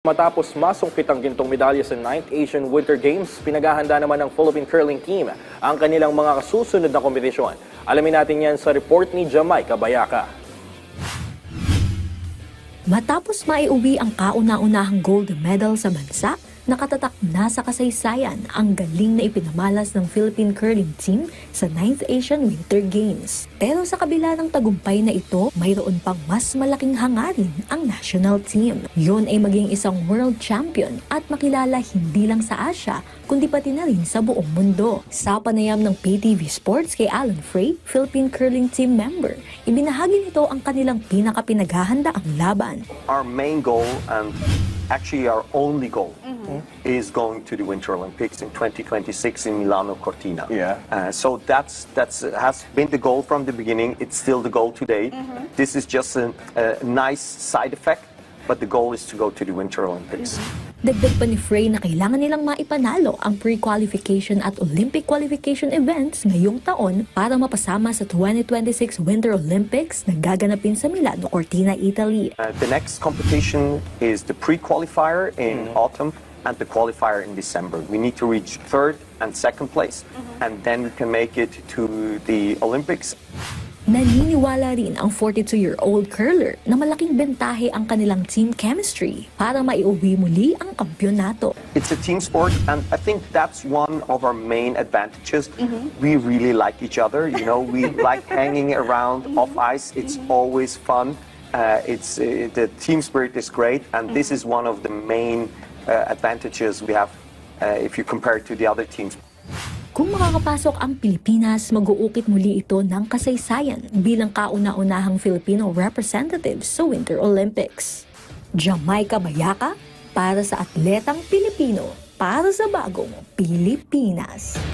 Matapos masungkit ang gintong medalya sa 9th Asian Winter Games, pinaghahanda naman ng Philippine Curling Team ang kanilang mga kasusunod na kompetisyon. Alamin natin yan sa report ni Jamaica Bayaka. Matapos maiuwi ang kauna-unahang gold medal sa bansa, nakatatak na sa kasaysayan ang galing na ipinamalas ng Philippine Curling Team sa 9th Asian Winter Games. Pero sa kabila ng tagumpay na ito, mayroon pang mas malaking hangarin ang national team. Yun ay maging isang world champion at makilala hindi lang sa Asia, kundi pati na rin sa buong mundo. Sa panayam ng PTV Sports kay Alan Frey, Philippine Curling Team member, ibinahagi nito ang kanilang pinakapinaghahandaang laban. Our main goal and actually our only goal is going to the Winter Olympics in 2026 in Milano Cortina. Yeah. So that's has been the goal from the beginning. It's still the goal today. This is just a nice side effect, but the goal is to go to the Winter Olympics. Dagdag pa ni Frey na kailangan nilang maipanalo ang pre-qualification at Olympic qualification events ngayong taon para mapasama sa 2026 Winter Olympics na gaganapin sa Milano Cortina, Italy. The next competition is the pre-qualifier in autumn and the qualifier in December. We need to reach third and second place, and then we can make it to the Olympics. Naniniwala rin ang 42-year-old curler na malaking bentahe ang kanilang team chemistry para maiuwi muli ang kampyonato. It's a team sport, and I think that's one of our main advantages. We really like each other. You know, we like hanging around off ice. It's always fun. The team spirit is great, and this is one of the main advantages we have if you compare it to the other teams. Kung makakapasok ang Pilipinas, mag-uukit muli ito ng kasaysayan bilang kauna-unahang Filipino representatives sa Winter Olympics. Jamaica Bayaka para sa atletang Pilipino, para sa bagong Pilipinas.